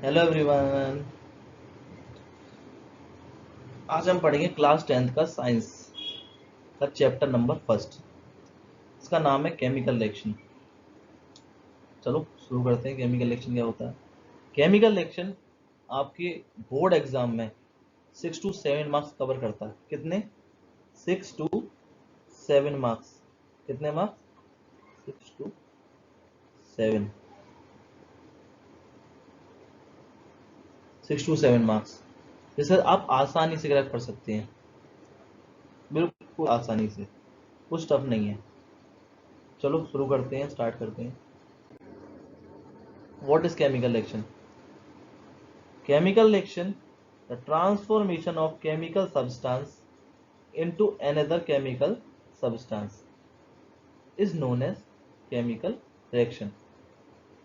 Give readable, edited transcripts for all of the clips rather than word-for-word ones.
Hello everyone. आज हम पढ़ेंगे क्लास 10th का साइंस का चैप्टर नंबर फर्स्ट। इसका नाम है केमिकल रिएक्शन। चलो शुरू करते हैं। केमिकल रिएक्शन क्या होता है? केमिकल रिएक्शन आपके बोर्ड एग्जाम में 6 to 7 मार्क्स कवर करता है। कितने? 6 to 7 मार्क्स। कितने मार्क्स? 6 to 7। 6 to 7 मार्क्स, जिसे आप आसानी से क्रैक कर सकते हैं, बिल्कुल आसानी से, कुछ टफ नहीं है। चलो शुरू करते हैं, स्टार्ट करते हैं। What is chemical reaction? Chemical reaction, the transformation of chemical substance into another chemical substance, is known as chemical reaction.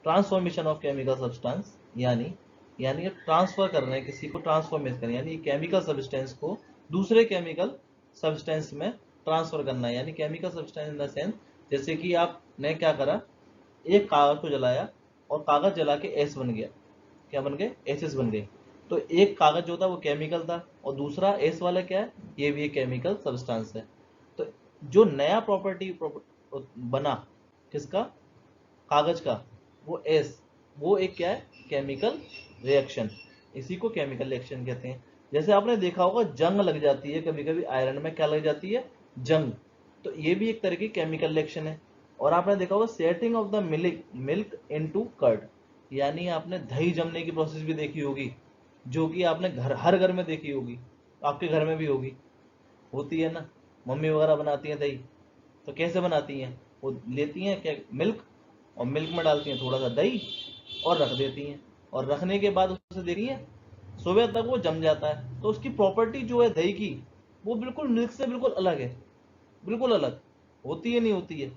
Transformation of chemical substance यानी यानी ट्रांसफर कर रहे हैं, किसी को ट्रांसफॉर्मेशन करना, यानी केमिकल सब्सटेंस को दूसरे केमिकल सब्सटेंस में ट्रांसफर करना है। यानी chemical substance in the sense, जैसे कि आपने क्या करा, एक कागज को जलाया और कागज जला के एस बन गया। क्या बन गए? एसेस बन गए। तो एक कागज जो था वो केमिकल था और दूसरा एस वाला क्या है? ये भी एक केमिकल सब्सटेंस है। तो जो नया प्रॉपर्टी बना किसका? कागज का, वो एस, वो एक क्या है? Chemical reaction. इसी को केमिकल रिएक्शन कहते हैं। जैसे आपने देखा होगा जंग लग जाती है कभी कभी आयरन में, क्या लग जाती है? जंग। तो ये भी एक तरह की केमिकल रिएक्शन है। और आपने देखा होगा setting of the milk into curd, यानी आपने दही जमने की प्रोसेस भी देखी होगी, जो कि आपने हर घर में देखी होगी, आपके घर में भी होगी, होती है ना। मम्मी वगैरह बनाती हैं दही, तो कैसे बनाती हैं? वो लेती हैं क्या? मिल्क, और मिल्क में डालती हैं थोड़ा सा दही और रख देती हैं, और रखने के बाद उसे देखती हैं सुबह तक वो जम जाता है। तो उसकी प्रॉपर्टी जो है दही की, वो बिल्कुल मिल्क से बिल्कुल अलग है, बिल्कुल अलग। होती है नहीं होती है?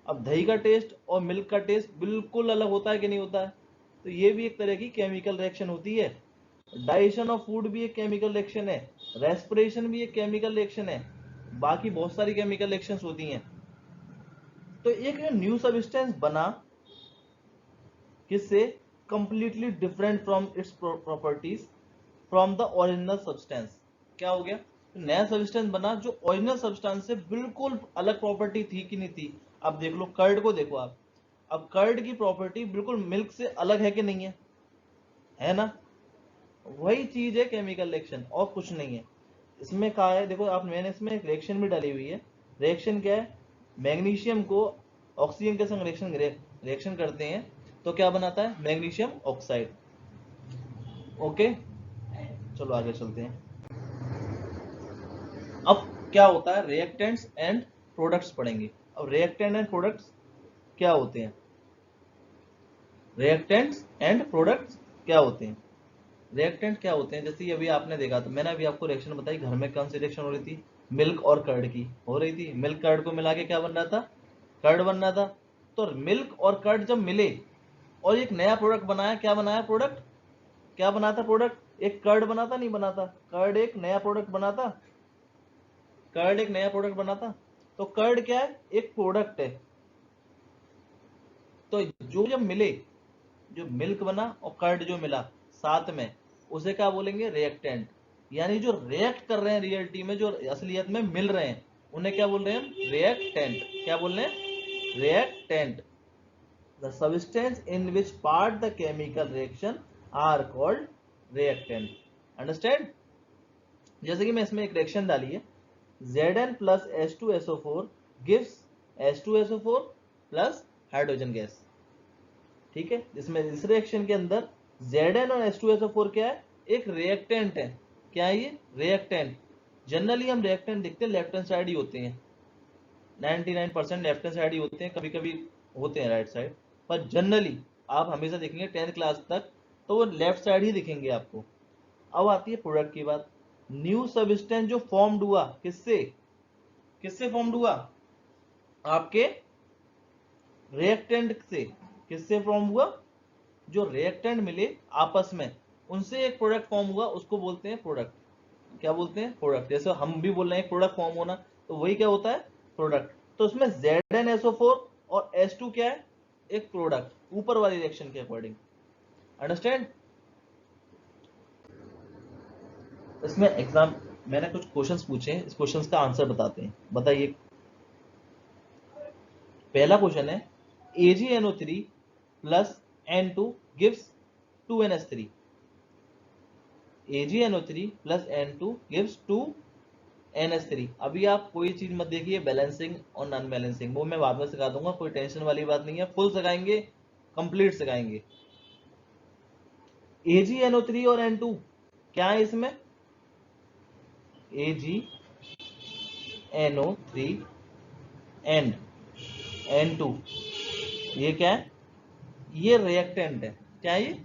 अब दही का टेस्ट और मिल्क का टेस्ट बिल्कुल अलग होता है कि नहीं होता है? तो ये भी एक तरह की केमिकल रिएक्शन होती है। डाइजेशन ऑफ फूड भी एक केमिकल रिएक्शन है, रेस्पिरेशन भी एक केमिकल रिएक्शन है, बाकी बहुत सारी केमिकल रिएक्शंस होती हैं। तो एक न्यू सब्सटेंस बना, किससे? Completely different from its properties from the original substance. क्या हो गया? तो नया सब्सटेंस बना जो ओरिजिनल सब्सटेंस से बिल्कुल अलग प्रॉपर्टी थी कि नहीं थी। अब देख लो कर्ड को, देखो आप, अब कर्ड की प्रॉपर्टी बिल्कुल मिल्क से अलग है कि नहीं है? है ना? वही चीज है केमिकल रिएक्शन, और कुछ नहीं है। इसमें कहा है, देखो आप, मैंने इसमें एक रिएक्शन भी डाली हुई है। रिएक्शन क्या है? मैग्नीशियम को ऑक्सीजन के संग रिएक्शन करते हैं तो क्या बनाता है? Magnesium oxide. ओके, चलो आगे चलते हैं। अब क्या होता है? रिएक्टेंट्स एंड प्रोडक्ट्स पढ़ेंगे। अब रिएक्टेंट एंड प्रोडक्ट्स क्या होते हैं? रिएक्टेंट्स एंड प्रोडक्ट्स क्या होते हैं? रिएक्टेंट क्या होते हैं? जैसे अभी आपने देखा, तो मैंने अभी आपको रिएक्शन बताई, घर में कौन सी रिएक्शन हो रही थी? मिल्क और कर्ड की हो रही थी। मिल्क कर्ड को मिला के क्या बन रहा था? कर्ड बन रहा था। तो मिल्क और कर्ड जब मिले और एक नया प्रोडक्ट बनाया, क्या बनाया प्रोडक्ट? क्या बना था प्रोडक्ट? एक कर्ड बना था, नहीं बना था? कर्ड एक नया प्रोडक्ट बना था। कर्ड एक नया प्रोडक्ट बना था। तो कर्ड क्या है? एक प्रोडक्ट है। तो जो जब मिले, जो मिल्क बना और कर्ड जो मिला साथ में, उसे क्या बोलेंगे? रिएक्टेंट। यानी जो रिएक्ट कर रहे हैं रियलिटी में, जो असलियत में मिल रहे हैं, उन्हें क्या बोल रहे हैं? रिएक्टेंट। क्या बोल रहे हैं? Reactant. The substance in which part the chemical reaction are called reactant. Understand? जैसे कि मैं इसमें एक रिएक्शन डाली है, Zn plus H2SO4 gives H2SO4 plus hydrogen gas. ठीक है, इसमें इस रिएक्शन के अंदर Zn और H2SO4 क्या है? एक रिएक्टेंट है। क्या है ये? रिएक्टेंट। जनरली हम रिएक्टेंट देखते हैं लेफ्ट हैंड साइड ही होते हैं, 99% लेफ्ट हैंड साइड ही होते हैं, कभी कभी होते हैं राइट साइड, पर जनरली आप हमेशा देखेंगे 10th क्लास तक तो वो लेफ्ट साइड ही दिखेंगे आपको। अब आती है प्रोडक्ट की बात। न्यू सब्सटेंस जो फॉर्म्ड हुआ, किससे? किससे फॉर्म्ड हुआ? आपके रिएक्टेंट से। किससे फॉर्म हुआ? जो रिएक्टेंट मिले आपस में, उनसे एक प्रोडक्ट फॉर्म हुआ, उसको बोलते हैं प्रोडक्ट। क्या बोलते हैं? प्रोडक्ट। जैसे हम भी बोल रहे हैं प्रोडक्ट फॉर्म होना, तो वही क्या होता है? प्रोडक्ट। तो उसमें ZnSO4 और H2 क्या है? एक प्रोडक्ट, ऊपर वाली रिएक्शन के अकॉर्डिंग। अंडरस्टैंड? इसमें एग्जाम मैंने कुछ क्वेश्चंस पूछे हैं, इस क्वेश्चंस का आंसर बताते हैं। बताइए। पहला क्वेश्चन है AgNO3 plus N2 gives 2NH3। AgNO3 plus N2 gives 2NH3। अभी आप कोई चीज मत देखिए, बैलेंसिंग और नॉन बैलेंसिंग वो मैं बाद में सिखा दूंगा, कोई टेंशन वाली बात नहीं है, फुल सिखाएंगे, कंप्लीट सिखाएंगे। AgNO3 और N2 क्या है इसमें? AgNO3 एंड N2 ये क्या है? ये रिएक्टेंट है। क्या है ये?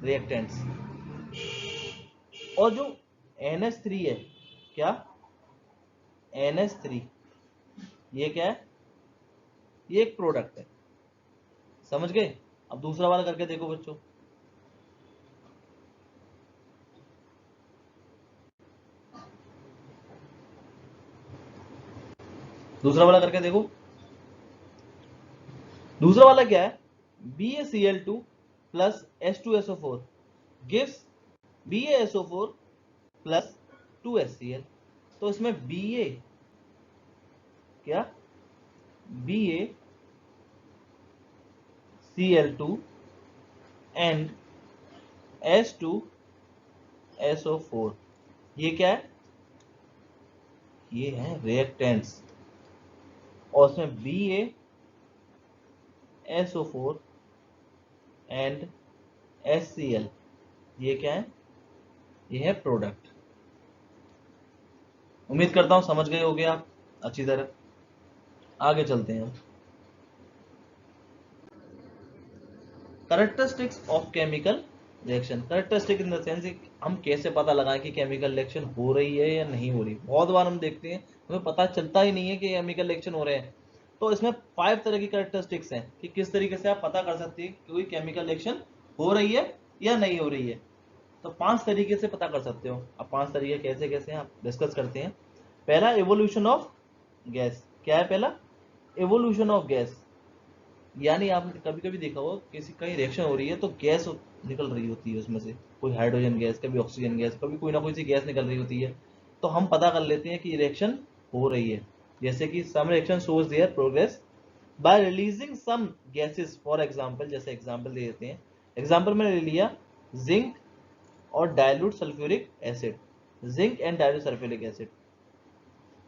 रिएक्टेंट्स। और जो NH3 है, क्या NH3 ये क्या है? ये एक प्रोडक्ट है। समझ गए? अब दूसरा वाला करके देखो बच्चों। दूसरा वाला करके देखो। दूसरा वाला क्या है? BaCl2 plus H2SO4 gives BaSO4 plus 2HCl। तो इसमें Ba क्या? BaCl2 एंड H2SO4 ये क्या है? ये है रिएक्टेंट्स। और उसमें BaSO4 एंड HCl ये क्या है? ये है प्रोडक्ट। उम्मीद करता हूं समझ गए होगे आप अच्छी तरह। आगे चलते हैं। Characteristics of chemical reaction. Characteristic in the sense हम कैसे पता लगाएं कि केमिकल रिएक्शन हो रही है या नहीं हो रही। बहुत बार हम देखते हैं हमें पता चलता ही नहीं है कि केमिकल रिएक्शन हो रहे हैं। तो इसमें 5 तरह की कैरेक्टरिस्टिक्स हैं कि किस तरीके से आप पता कर सकते हैं कि कोई केमिकल रिएक्शन हो रही है या नहीं हो रही है। तो 5 तरीके से पता कर सकते हो। अब 5 तरीके कैसे कैसे हैं आप डिस्कस करते हैं। पहला इवोल्यूशन ऑफ गैस। क्या है पहला? Evolution of gas. यानी आपने कभी कभी देखा हो किसी कहीं रिएक्शन हो रही है तो गैस निकल रही होती है उसमें से, कोई हाइड्रोजन गैस, कभी ऑक्सीजन गैस, कभी कोई ना कोई सी गैस निकल रही होती है। तो हम पता कर लेते हैं कि रिएक्शन हो रही है। जैसे कि some reaction shows their progress by releasing some gases. For example, जैसे एग्जांपल दे देते हैं। एग्जांपल मैंने ले लिया जिंक और dilute sulphuric acid. Zinc and dilute sulphuric acid,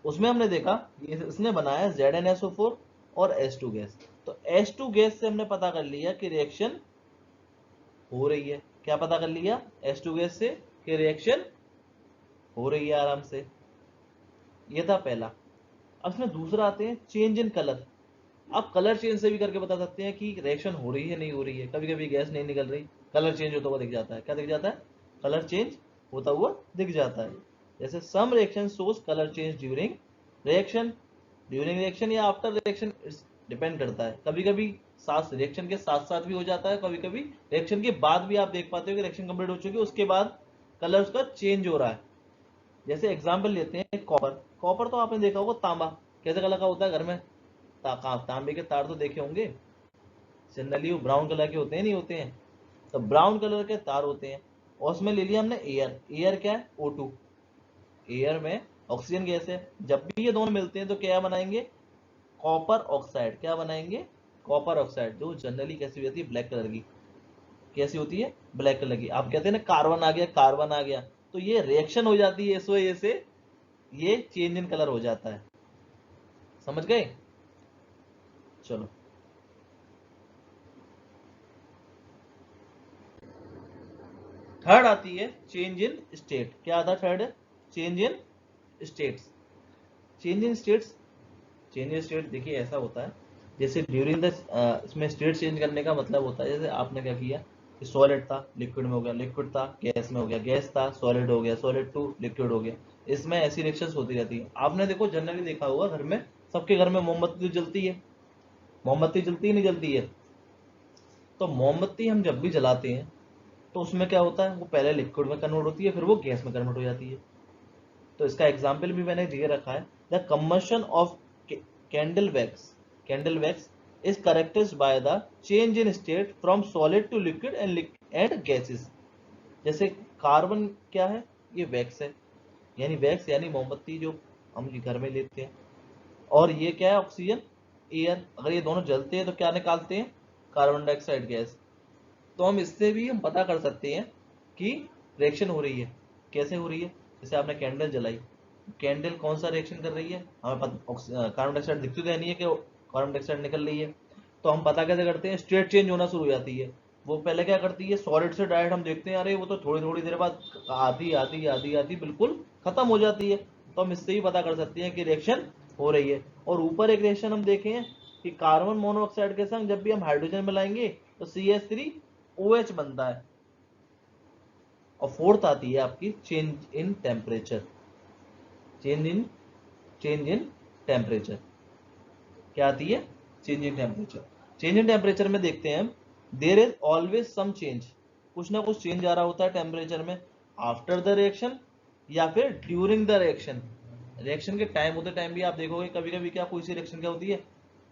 उसमें हमने देखा इसने बनाया ZnSO4 और H2 गैस। तो H2 गैस से हमने पता कर लिया कि रिएक्शन हो रही है। क्या पता कर लिया? H2 गैस से कि रिएक्शन हो रही है आराम से। ये था पहला। अब इसमें दूसरा आते हैं चेंज इन कलर। आप कलर चेंज से भी करके बता सकते हैं कि रिएक्शन हो रही है नहीं हो रही है। कभी कभी गैस नहीं निकल रही, कलर चेंज होता हुआ दिख जाता है। क्या दिख जाता है? कलर चेंज होता हुआ दिख जाता है। जैसे some reaction shows colour change during reaction. During reaction या आफ्टर रिएक्शन डिपेंड करता है। कभी कभी साथ रिएक्शन के साथ साथ भी हो जाता है, कभी कभी रिएक्शन के बाद भी आप देख पाते हो कि रिएक्शन कंप्लीट हो चुकी है, उसके बाद कलर उसका चेंज हो रहा है। जैसे एग्जांपल लेते हैं कॉपर। कॉपर तो आपने देखा होगा तांबा कैसे कलर का होता है घर में। तांबे के तार तो देखे होंगे, जनरली वो ब्राउन कलर के होते हैं नहीं होते हैं? तो ब्राउन कलर के तार होते हैं। और उसमें ले लिया हमने एयर। एयर क्या है? O2। एयर में ऑक्सीजन गैस है। जब भी ये दोनों मिलते हैं तो क्या बनाएंगे? Copper oxide. क्या बनाएंगे? कॉपर ऑक्साइड, जो जनरली कैसी होती है? ब्लैक कलर की। कैसी होती है? ब्लैक कलर की। आप कहते हैं ना कार्बन आ गया, कार्बन आ गया। तो ये रिएक्शन हो जाती है इस वजह से ये चेंज इन कलर हो जाता है। समझ गए? चलो थर्ड आती है चेंज इन स्टेट। क्या आता है third? Change in states. Change in states, change in state देखिए ऐसा होता है जैसे ड्यूरिंग द इसमें स्टेट चेंज करने का मतलब होता है जैसे आपने क्या किया कि सॉलिड था लिक्विड में हो गया, लिक्विड था गैस में हो गया, गैस था सॉलिड हो गया, सॉलिड टू लिक्विड हो गया। इसमें ऐसी रिएक्शंस होती रहती है। आपने देखो जनरली देखा होगा घर में, सबके घर में मोमबत्ती तो जलती है। मोमबत्ती जलती है नहीं जलती है? तो मोमबत्ती हम जब भी जलाते हैं तो उसमें क्या होता है? वो पहले लिक्विड में कन्वर्ट होती है, फिर वो गैस में कन्वर्ट हो जाती है। तो इसका एग्जाम्पल भी मैंने दिए रखा है। The combustion of candle wax. Candle wax is characterised by the change in state from solid to liquid and gases. जैसे कार्बन क्या है? ये वैक्स है, यानी वैक्स यानी मोमबत्ती जो हम घर में लेते हैं। और ये क्या है, ऑक्सीजन, एयर। अगर ये दोनों जलते हैं तो क्या निकालते हैं, कार्बन डाइऑक्साइड गैस। तो हम इससे भी हम पता कर सकते हैं कि रिएक्शन हो रही है। कैसे हो रही है, जैसे आपने कैंडल जलाई, कैंडल कौन सा रिएक्शन कर रही है, हमें कार्बन डाइऑक्साइड दिखती तो नहीं है कि कार्बन डाइऑक्साइड निकल रही है। तो हम पता कैसे करते हैं, स्टेट चेंज होना शुरू हो जाती है। वो पहले क्या करती है, सॉलिड से डायरेक्ट हम देखते हैं अरे वो तो थोड़ी थोड़ी देर बाद आधी आधी आधी आधी बिल्कुल खत्म हो जाती है। तो हम इससे ही पता कर सकते हैं कि रिएक्शन हो रही है। और ऊपर एक रिएक्शन हम देखें कि कार्बन मोनोऑक्साइड के संग जब भी हम हाइड्रोजन मिलाएंगे तो CH3OH बनता है। और फोर्थ आती है आपकी change in temperature. Change in temperature क्या आती है, change in temperature. Change in temperature में देखते हैं हम, there is always some change, कुछ ना कुछ चेंज आ रहा होता है टेम्परेचर में, आफ्टर द रिएक्शन या फिर ड्यूरिंग द रिएक्शन। रिएक्शन के टाइम होते टाइम भी आप देखोगे कभी कभी क्या कोई सी रिएक्शन क्या होती है,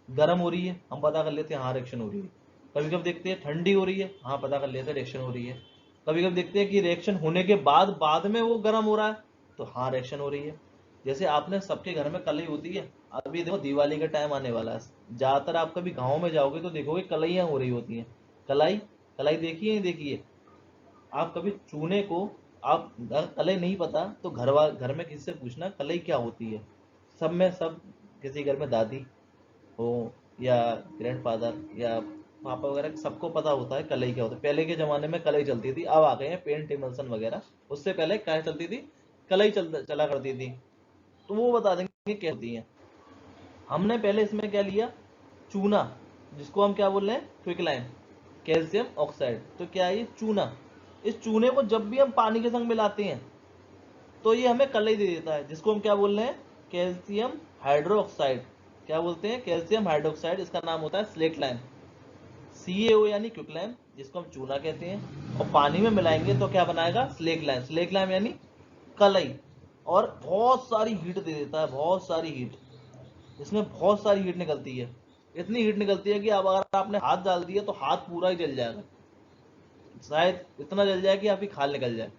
गर्म हो रही है, हम पता कर लेते हैं हाँ रिएक्शन हो रही है। कभी कभी देखते हैं ठंडी हो रही है, हाँ पता कर लेते हैं रिएक्शन हो रही है। कभी कभी देखते हैं कि रिएक्शन होने के बाद में वो गर्म हो रहा है, तो हाँ रिएक्शन हो रही है। जैसे आपने सबके घर में कलई होती है, अभी देखो दिवाली का टाइम आने वाला है, ज्यादातर आप कभी गाँव में जाओगे तो देखोगे कलइयाँ हो रही होती हैं। कलाई, कलाई देखिए नहीं देखिए आप कभी चूने को, आप कलई नहीं पता तो घर में किसी से पूछना कलई क्या होती है। सब में सब, किसी घर में दादी हो या ग्रैंडफादर या पापा वगैरह, सबको पता होता है कलई क्या होता है। पहले के जमाने में कलई चलती थी, अब आ गए हैं पेंट इमल्सन वगैरह, उससे पहले क्या चलती थी, कलई चला करती थी। तो वो बता देंगे क्या होती है। हमने पहले इसमें क्या लिया, चूना, जिसको हम क्या बोल रहे हैं, क्विकलाइन, कैल्शियम ऑक्साइड। तो क्या है ये चूना, इस चूने को जब भी हम पानी के संग मिलाते हैं तो ये हमें कलई दे देता है, जिसको हम क्या बोल रहे हैं, कैल्शियम हाइड्रोक्साइड। क्या बोलते हैं, कैल्शियम हाइड्रोक्साइड, इसका नाम होता है स्लेट लाइम। CaO यानी क्विकलाइम, जिसको हम चूना कहते हैं, और पानी में मिलाएंगे तो क्या बनाएगा, स्लेट लाइम। स्लेट लाइम यानी कलई। और बहुत सारी हीट दे देता है, बहुत सारी हीट, इसमें बहुत सारी हीट निकलती है। इतनी हीट निकलती है कि अब अगर आपने हाथ डाल दिया तो हाथ पूरा ही जल जाएगा, शायद इतना जल जाए कि आपकी खाल निकल जाए,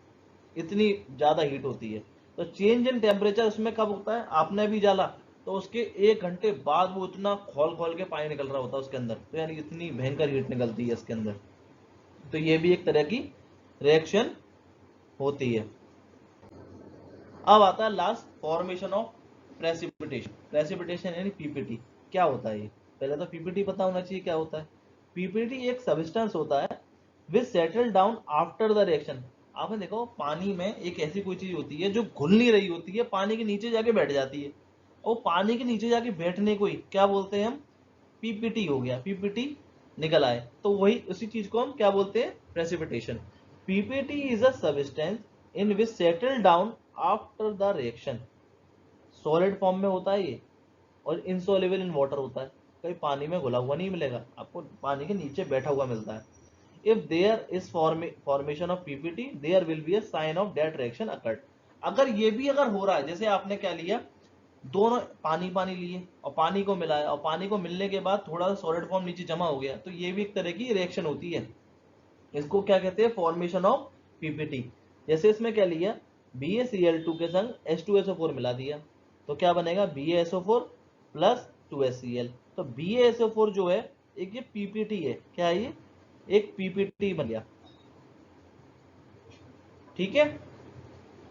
इतनी ज्यादा हीट होती है। तो चेंज इन टेम्परेचर उसमें कब होता है, आपने भी डाला तो उसके 1 घंटे बाद वो इतना खोल खोल के पानी निकल रहा होता है उसके अंदर, तो यानी इतनी भयंकर हीट निकलती है इसके अंदर। तो ये भी एक तरह की रिएक्शन होती है। अब आता है last, formation of precipitation. Precipitation यानी पीपीटी क्या होता है, ये पहले तो पीपीटी पता होना चाहिए क्या होता है। पीपीटी एक सब्सटेंस होता है which settle down after the reaction. आपने देखो पानी में एक ऐसी कोई चीज होती है जो घुल नहीं रही होती है, पानी के नीचे जाके बैठ जाती है, और पानी के नीचे जाके बैठने को ही क्या बोलते हैं हम, पीपीटी हो गया, पीपीटी निकल आए, तो वही उसी चीज को हम क्या बोलते हैं, precipitation. PPT is a substance in which settle down after the reaction. Solid form में होता है ये, और इनसॉल्युबल इन वाटर होता है, कहीं पानी में घुला हुआ नहीं मिलेगा आपको, पानी के नीचे बैठा हुआ मिलता है। If there is formation of PPT there will be a sign of that reaction occurred. अगर ये भी अगर हो रहा है, जैसे आपने क्या लिया, दोनों पानी पानी लिए और पानी को मिलाया, और पानी को मिलने के बाद थोड़ा सा सॉलिड फॉर्म नीचे जमा हो गया, तो ये भी एक तरह की रिएक्शन होती है। इसको क्या कहते हैं, फॉर्मेशन ऑफ पीपीटी। जैसे इसमें क्या लिया, BaCl2 के संग H2SO4 मिला दिया, तो क्या बनेगा, BaSO4 प्लस 2HCl। तो BaSO4 जो है एक ये पीपीटी है, क्या है ये, एक पीपीटी बन गया। ठीक है,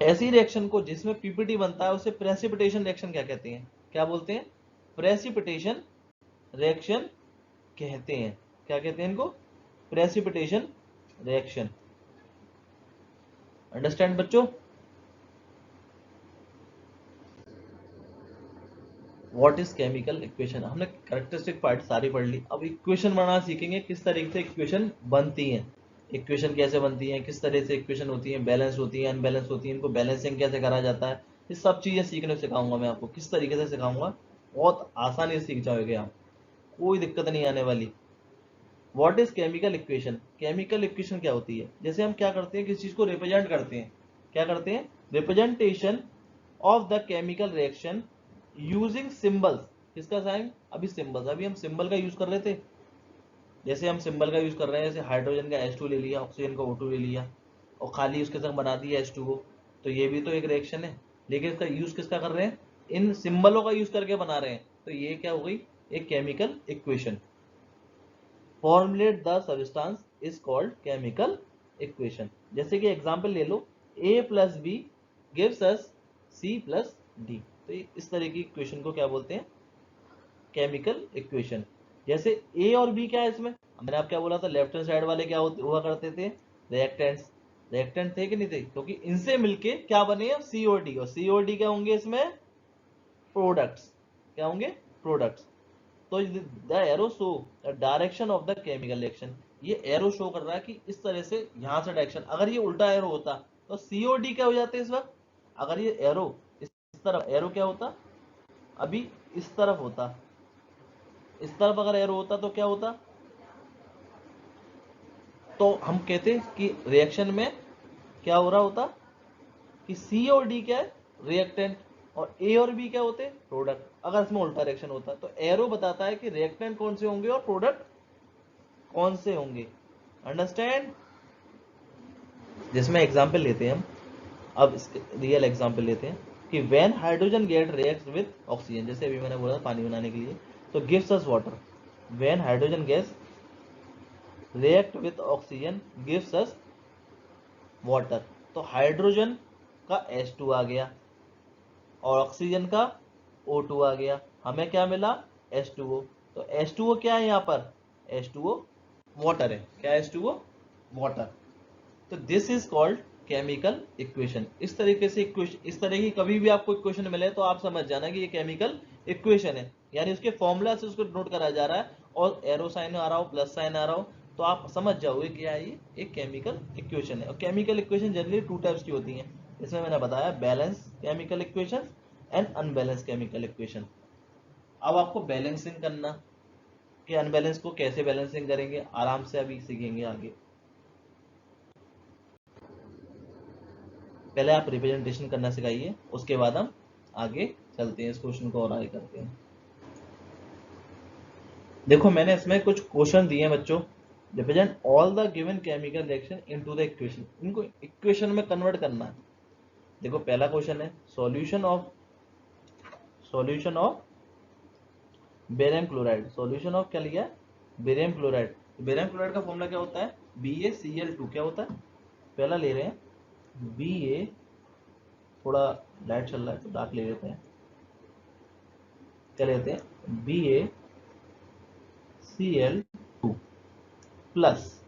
ऐसी रिएक्शन को जिसमें पीपीटी बनता है उसे प्रेसिपिटेशन रिएक्शन क्या कहते हैं, क्या बोलते हैं, प्रेसिपिटेशन रिएक्शन कहते हैं। क्या कहते हैं इनको, प्रेसिपिटेशन रिएक्शन। अंडरस्टैंड बच्चों। व्हाट इज केमिकल इक्वेशन, हमने कैरेक्टरिस्टिक पार्ट सारी पढ़ ली, अब इक्वेशन बनाना सीखेंगे, किस तरीके से इक्वेशन बनती हैं, इक्वेशन कैसे बनती हैं, किस तरह से इक्वेशन होती है, बैलेंस होती है, अनबैलेंस होती है, इनको बैलेंसिंग कैसे करा जाता है, ये सब चीजें सीखने सिखाऊंगा मैं आपको, किस तरीके से सिखाऊंगा, बहुत आसानी से सीख जाओगे आप, कोई दिक्कत नहीं आने वाली। What is chemical equation, chemical equation क्या होती है, जैसे हम क्या करते हैं, किसी चीज को रिप्रेजेंट करते हैं, क्या करते हैं, representation of the chemical reaction using symbols. किसका साइन, अभी सिंबल्स, अभी हम सिंबल का यूज कर रहे थे, जैसे हम सिंबल का यूज कर रहे हैं, जैसे हाइड्रोजन का H2 ले लिया, ऑक्सीजन का O2 ले लिया, और खाली उसके संग बना दिया H2O। तो ये भी तो एक रिएक्शन है, लेकिन इसका यूज किसका कर रहे हैं, इन सिंबलों का यूज करके बना रहे हैं, तो ये क्या हो गई, एक chemical equation. Formulate the substance is called chemical equation. जैसे कि एग्जांपल ले लो, a plus B gives us c plus D, तो इस तरह की इक्वेशन को क्या बोलते हैं, केमिकल इक्वेशन। जैसे a और b क्या है इसमें, मैंने आप क्या बोला था, लेफ्ट हैंड साइड वाले क्या हुआ करते थे, रिएक्टेंट्स। रिएक्टेंट थे कि नहीं थे, क्योंकि इनसे मिलके क्या बने हैं, सी और डी, और सी और डी क्या होंगे इसमें, प्रोडक्ट्स। क्या होंगे, प्रोडक्ट्स। तो the arrow show the direction of the chemical reaction, ये एरो शो कर रहा है कि इस तरह से यहां से डायरेक्शन, अगर ये उल्टा एरो होता तो सीओडी क्या हो जाते इस वक्त, अगर ये एरो इस तरफ, एरो क्या होता, अभी इस तरफ होता, इस तरफ अगर एरो होता तो क्या होता, तो हम कहते कि रिएक्शन में क्या हो रहा होता, कि सी और डी क्या है, रिएक्टेंट, और ए और बी क्या होते हैं, प्रोडक्ट। अगर इसमें उल्टा रिएक्शन होता तो एरो बताता है कि रिएक्टेंट कौन से होंगे और प्रोडक्ट कौन से होंगे। अंडरस्टैंड। जिसमें एग्जांपल लेते हैं हम, अब रियल एग्जांपल लेते हैं कि when hydrogen get reacts with oxygen, जैसे अभी मैंने बोला पानी बनाने के लिए, तो gives us water. When hydrogen gas react with oxygen gives us water, तो हाइड्रोजन का H2 आ गया और ऑक्सीजन का O2 आ गया, हमें क्या मिला, H2O। तो H2O क्या है यहाँ पर, H2O वाटर है, क्या है H2O, वाटर। तो this is called chemical equation. इस तरीके से इक्वेशन, इस तरह की कभी भी आपको इक्वेशन मिले तो आप समझ जाना कि ये केमिकल इक्वेशन है, यानी उसके फॉर्मूला से उसको नोट करा जा रहा है, और एरो साइन आ रहा हो, प्लस साइन आ रहा हो, तो आप समझ जाओगे कि ये एक केमिकल इक्वेशन है। और chemical equation generally two types की होती हैं, इसमें मैंने बताया balance chemical equation and unbalance chemical equation. अब आपको बैलेंसिंग करना, कि अनबैलेंस को कैसे बैलेंसिंग करेंगे, आराम से अभी सीखेंगे आगे। पहले आप रिप्रेजेंटेशन करना सिखाइए, उसके बाद हम आगे चलते हैं, इस क्वेश्चन को और आगे करते हैं। देखो मैंने इसमें कुछ क्वेश्चन दिए हैं बच्चों, represent all the given chemical reaction into the equation, इनको इक्वेशन में कन्वर्ट करना है। देखो पहला क्वेश्चन है solution of barium chloride, solution of क्या लिया, बेरियम क्लोराइड। बेरियम क्लोराइड का फॉर्मूला क्या होता है, BaCl2, क्या होता है, पहला ले रहे हैं Ba, थोड़ा लाइट चल रहा है तो डार्क ले लेते हैं, क्या लेते हैं, BaCl2 प्लस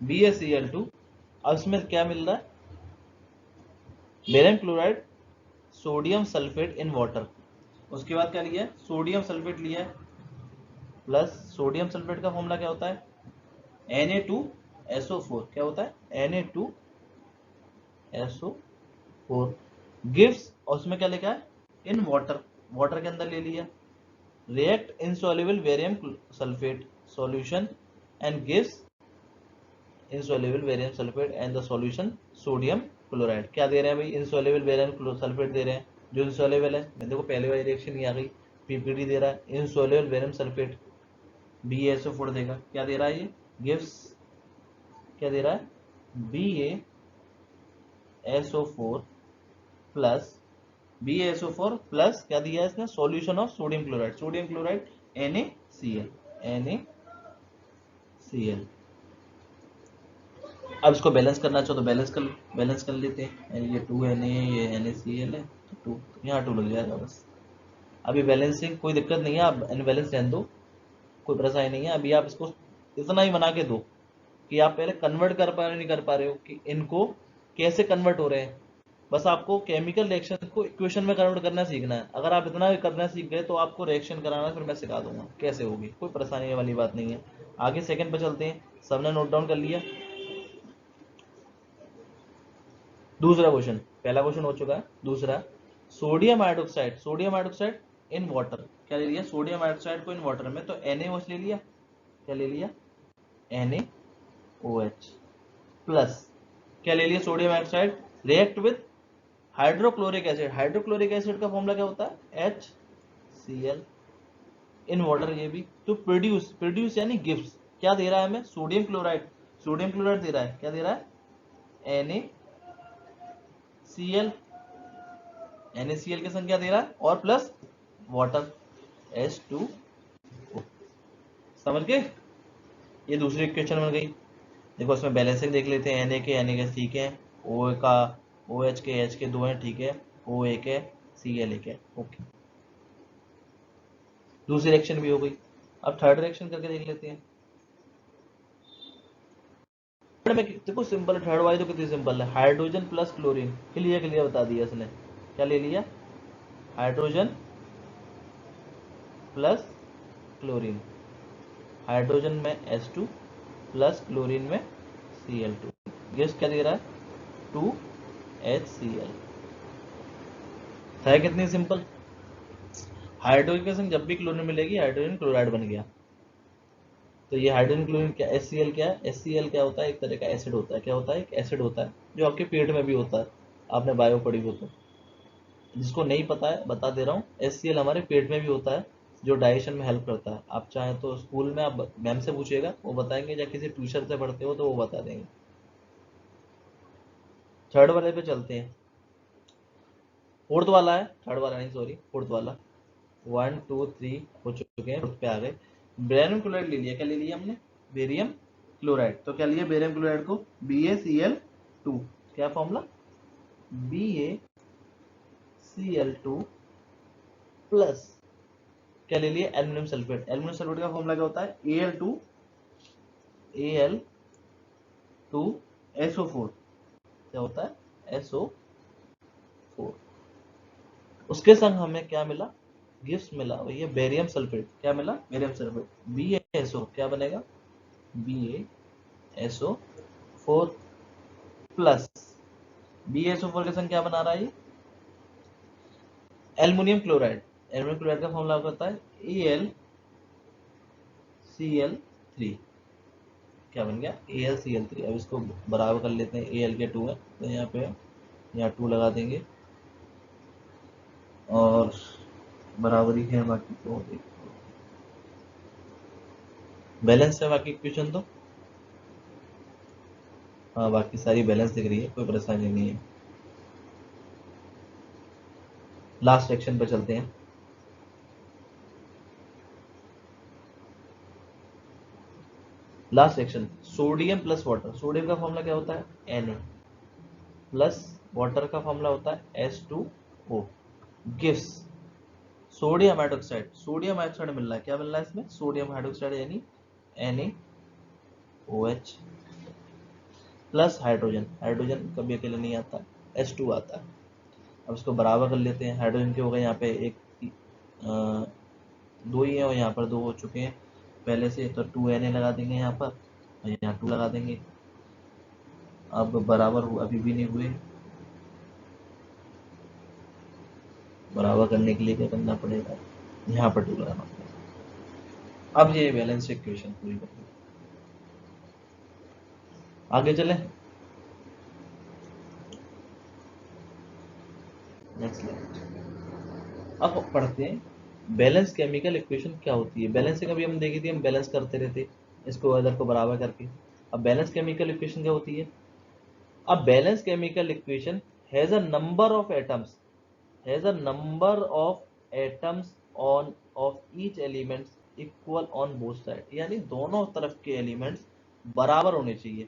BaCl2, अब इसमें क्या मिल रहा है, barium chloride sodium sulphate in water, उसके बाद क्या लिया है, सोडियम सल्फेट लिया है, प्लस सोडियम सल्फेट का फॉर्मूला क्या होता है, Na2SO4, क्या होता है, Na2SO4 गिव्स, और उसमें क्या लिखा है, इन वाटर, वाटर के अंदर ले लिया, react insoluble barium sulfate solution and gives insoluble barium sulfate and the solution sodium chloride। क्या दे रहे हैं भाई, insoluble barium sulfate दे रहे हैं, जो insoluble है, देखो पहले वाली रिएक्शन ही आ गई, PPT दे रहा है, insoluble barium sulfate BaSO4 देगा, क्या दे रहा है ये, gives, क्या दे रहा है, BaSO4 प्लस BaSO4 प्लस क्या दिया है इसने, solution of sodium chloride, sodium chloride NaCl, NaCl। अब इसको बैलेंस करना चाहो तो बैलेंस कर लेते हैं, ये 2Na है, ये NaCl है, तो 2 यहाँ 2 लग जाएगा बस। अभी बैलेंसिंग कोई दिक्कत नहीं है, आप अनबैलेंस रहने दो, कोई परेशानी नहीं है। अभी आप इसको इतना ही बना के दो कि आप पहले कन्वर्ट कर पा रहे हो नहीं कर पा रहे हो, कि इनको कैसे कन्वर्ट हो रहे हैं, बस आपको केमिकल रिएक्शन को इक्वेशन में कन्वर्ट करना सीखना है। अगर आप इतना भी करना सीख गए तो आपको रिएक्शन कराना फिर मैं सिखा दूंगा कैसे होगी, कोई परेशानी वाली बात नहीं है। आगे सेकंड पे चलते हैं, सबने नोट डाउन कर लिया। दूसरा क्वेश्चन, पहला क्वेश्चन हो चुका है, दूसरा सोडियम हाइड्रोक्साइड इन वाटर, क्या ले लिया, सोडियम हाइड्रोक्साइड को इन वाटर में, तो NaOH ले लिया, क्या ले लिया, NaOH प्लस क्या ले लिया, sodium hydroxide react with hydrochloric acid, hydrochloric acid का फॉर्मूला क्या होता है, HCl इन वाटर, ये भी तो प्रोड्यूस यानी गिव्स, क्या दे रहा है हमें, सोडियम क्लोराइड दे रहा है, क्या दे रहा है, Cl, NaCl की संख्या दे रहा है और प्लस वाटर H2O। समझ गए? ये दूसरी इक्वेशन बन गई। देखो इसमें बैलेंसिंग देख लेते हैं, Na के C के, O का OH के H के 2 हैं, ठीक है, O एक है, Cl एक है, ओके। दूसरी रिएक्शन भी हो गई। अब थर्ड रिएक्शन करके देख लेते हैं। थर्ड में देखो सिंपल है, थर्ड वाली तो कितनी सिंपल है, हाइड्रोजन प्लस क्लोरीन, क्लियर बता दिया इसने। क्या ले लिया? हाइड्रोजन प्लस क्लोरीन, हाइड्रोजन में H2 प्लस क्लोरीन में Cl2। गेस क्या दे रहा है? 2HCl। है कितनी सिंपल। हाइड्रोजन के संग जब भी क्लोरीन मिलेगी हाइड्रोजन क्लोराइड बन गया। तो ये हाइड्रोजन क्लोरीन क्या, HCl क्या है? HCl क्या होता है? एक तरह का एसिड होता है। क्या होता है? एक एसिड होता है जो आपके पेट में भी होता है, आपने बायो पढ़ी हो तो। जिसको नहीं पता है बता दे रहा हूँ, HCl हमारे पेट में भी होता है जो डाइजेशन में हेल्प करता है। आप चाहें तो स्कूल में आप मैम से पूछिएगा, वो बताएंगे, या किसी ट्यूशन से पढ़ते हो तो वो बता देंगे। थर्ड वाले पे चलते हैं। फोर्थ वाला है, थर्ड वाला नहीं सॉरी, फोर्थ वाला। 1 2 3 हो चुके हैं, फोर्थ पे आ गए। बेरियम क्लोराइड ले लिया। क्या ले लिया हमने? Barium chloride. तो क्या लिया बेरियम क्लोराइड को? BaCl2। क्या फॉर्मूला? BaCl2 प्लस क्या ले लिया? Aluminium sulphate. एल्यूमिनियम सल्फेट का फॉर्मूला क्या होता है? Al2SO4। क्या होता है? SO4। उसके संग हमें क्या मिला? गिफ्ट मिला, भैया बेरियम सल्फेट। क्या मिला? Barium sulphate. BaSO क्या बनेगा? BaSO4 प्लस BaSO4 के संग क्या बना रहा है? ये एल्युमिनियम क्लोराइड। एल्युमिनियम क्लोराइड का फॉर्मूला होता है AlCl3। क्या बन गया? AlCl3। अब इसको बराबर कर लेते हैं, Al के 2 है तो यहाँ पे यहाँ 2 लगा देंगे और बराबरी है, बाकी तो बैलेंस है बाकी इक्वेशन तो। हाँ बाकी सारी बैलेंस दिख रही है, कोई परेशानी नहीं है। लास्ट सेक्शन पे चलते हैं। Last section, sodium plus water. Sodium का फॉर्मूला क्या होता है? Na प्लस वाटर का फॉर्मूला होता है H2O। Gives sodium hydroxide. Sodium hydroxide मिल रहा है। क्या मिल रहा है इसमें? सोडियम हाइड्रोक्साइड यानी NaOH प्लस हाइड्रोजन। हाइड्रोजन कभी अकेले नहीं आता, H2 आता है। अब इसको बराबर कर लेते हैं। हाइड्रोजन के हो गए यहाँ पे एक, दो ही है और यहाँ पर दो हो चुके हैं पहले से, तो 2Na लगा देंगे यहाँ पर और यहाँ 2 लगा देंगे। अब बराबर अभी भी नहीं हुए, बराबर करने के लिए क्या करना पड़ेगा? यहाँ पर 2 लगाना पड़ेगा। अब ये बैलेंस इक्वेशन पूरी कर ली। आगे चले, नेक्स्ट स्लाइड। अब पढ़ते हैं बैलेंस केमिकल इक्वेशन क्या होती है। बैलेंसिंग अभी हम देखी थी, हम बैलेंस करते रहते इसको इधर को बराबर करके। अब बैलेंस केमिकल इक्वेशन क्या होती है? अब balance chemical equation has a number of atoms, has a number of atoms on of each elements equal on both side। यानी दोनों तरफ के एलिमेंट्स बराबर होने चाहिए,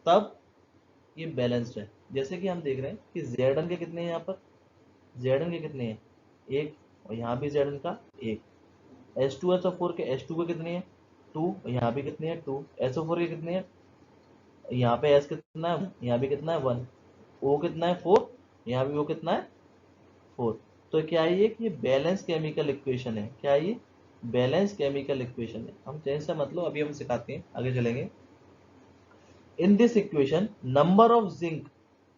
तब ये बैलेंस्ड है। जैसे कि हम देख रहे हैं कि Zn के कितने हैं यहाँ पर? Zn के कितने हैं? एक, और यहाँ भी Zn का एक। H2SO4 के H2 के कितने हैं? 2, और यहाँ भी कितने हैं? 2। SO4 के कितने हैं? यहाँ पे S कितना है? यहाँ भी कितना है? 1। O कितना है? 4। यहाँ भी O कितना है? 4। तो क्या है ये? कि बैलेंस केमिकल इक्वेशन है। क्या है ये? बैलेंस केमिकल इक्वेशन है। हम चेंज से मतलब अभी हम सिखाते हैं, आगे चलेंगे। In this equation number of zinc,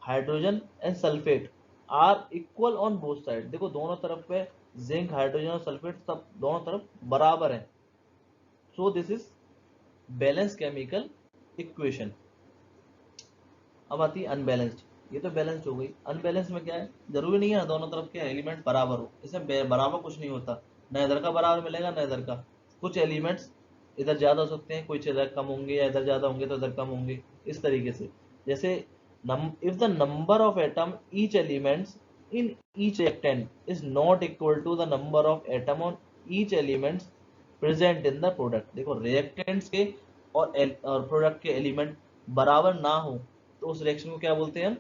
hydrogen and sulphate are equal on both side. देखो दोनों तरफ पे जिंक, हाइड्रोजन और सल्फेट सब दोनों तरफ बराबर है। So this is balance chemical equation. अब आती है अनबैलेंस्ड। ये तो बैलेंस्ड हो गई। अनबैलेंस में क्या है? जरूरी नहीं है दोनों तरफ के एलिमेंट बराबर हो, इसमें बराबर कुछ नहीं होता, ना इधर का बराबर मिलेगा ना इधर का। कुछ एलिमेंट्स इधर ज्यादा हो सकते हैं, कुछ इधर कम होंगे, या इधर ज्यादा होंगे तो इधर कम होंगे, इस तरीके से। जैसे if the number of atom each elements in each reactant is not equal to the number of atom on each elements present in the product। देखो reactants के और प्रोडक्ट के एलिमेंट बराबर ना हो तो उस रिएक्शन को क्या बोलते हैं हम?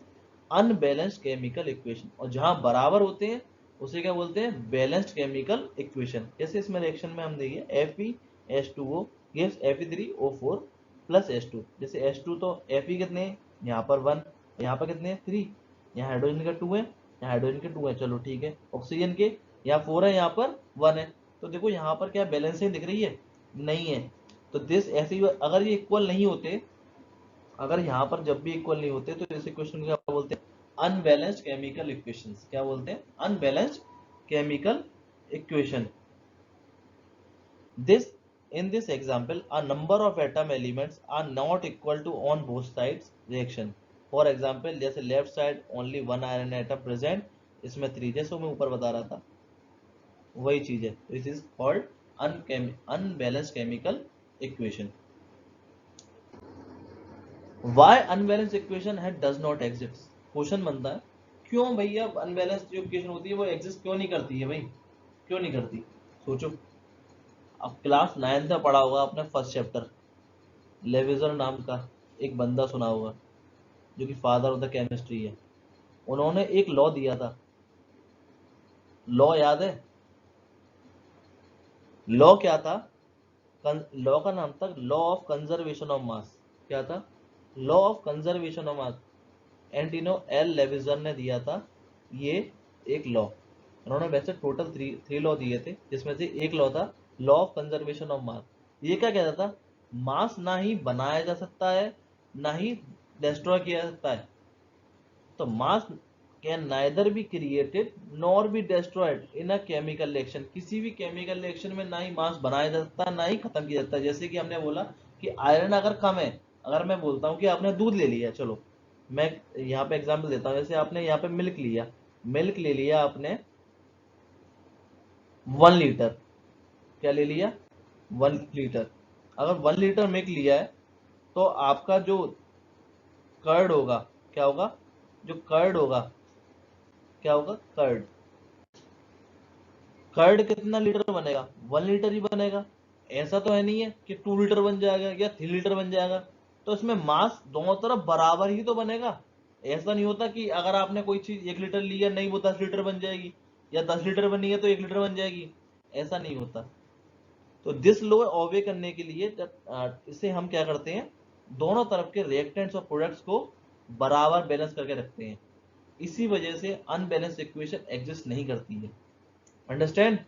Unbalanced chemical equation. और जहां बराबर होते हैं उसे क्या बोलते हैं? Balanced chemical equation. जैसे इसमें रिएक्शन में हम देखिए Fe gives Fe3O4 plus H2। जैसे H2 तो Fe कितने हैं? यहाँ पर 1, यहाँ पर कितने हैं? 3, यहाँ हाइड्रोजन का 2 है, यहाँ हाइड्रोजन के 2 है, चलो ठीक है। ऑक्सीजन के यहाँ 4 है, यहाँ पर 1 है। तो देखो यहाँ पर क्या बैलेंसिंग दिख रही है? नहीं है। तो दिस ऐसे ही अगर ये इक्वल नहीं होते, अगर यहाँ पर जब भी इक्वल नहीं होते तो इस इक्वेशन को क्या बोलते हैं? Unbalanced chemical equations. क्या बोलते हैं? Unbalanced chemical equation. This in this example, a number of atom elements are not equal to on both sides reaction. For example, जैसे left side only one iron atom present, इसमें 3, जैसे मैं ऊपर बता रहा था वही चीज है। This is called unbalanced chemical equation. Why unbalanced equation does not exist? Question बनता है क्यों भैया अनबैलेंस्ड जो इक्वेशन होती है वो एग्जिस्ट क्यों नहीं करती है भाई? क्यों नहीं करती? सोचो। अब क्लास 9th में पढ़ा होगा आपने फर्स्ट चैप्टर, लेविजर नाम का एक बंदा सुना होगा जो कि फादर ऑफ द केमिस्ट्री है। उन्होंने एक लॉ दिया था, लॉ याद है? लॉ क्या था? लॉ का नाम था law of conservation of mass. क्या था? Law of conservation of mass. Antoine L Lavoisier ने दिया था ये एक लॉ। उन्होंने वैसे टोटल थ्री लॉ दिए थे, जिसमें से एक लॉ था लॉ ऑफ कंजर्वेशन ऑफ मास। ये क्या कहता था? मास ना ही बनाया जा सकता है ना ही डिस्ट्रॉय किया जा सकता है। तो मास can neither be created nor be destroyed in a chemical reaction. किसी भी केमिकल रिएक्शन में ना ही मास बनाया जा सकता है ना ही खत्म किया जाता है। जैसे कि हमने बोला कि आयरन अगर कम है, अगर मैं बोलता हूँ कि आपने दूध ले लिया, चलो मैं यहाँ पे एग्जांपल देता हूँ। जैसे आपने यहाँ पे मिल्क लिया, मिल्क ले लिया आपने 1 लीटर। क्या ले लिया? 1 लीटर। अगर 1 लीटर मिल्क लिया है तो आपका जो कर्ड होगा, क्या होगा? जो कर्ड होगा, क्या होगा? कर्ड। कर्ड कितना लीटर बनेगा? 1 लीटर ही बनेगा। ऐसा तो है नहीं है कि 2 लीटर बन जाएगा या 3 लीटर बन जाएगा। तो इसमें मास दोनों तरफ बराबर ही तो बनेगा। ऐसा नहीं होता कि अगर आपने कोई चीज 1 लीटर लिया, नहीं वो 10 लीटर बन जाएगी, या 10 लीटर बनी है तो 1 लीटर बन जाएगी। ऐसा नहीं होता। तो दिस लॉ ऑबे करने के लिए इसे हम क्या करते हैं? दोनों तरफ के रिएक्टेंट्स और प्रोडक्ट्स को बराबर बैलेंस करके रखते हैं। इसी वजह से अनबैलेंस्ड इक्वेशन एग्जिस्ट नहीं करती है। अंडरस्टैंड?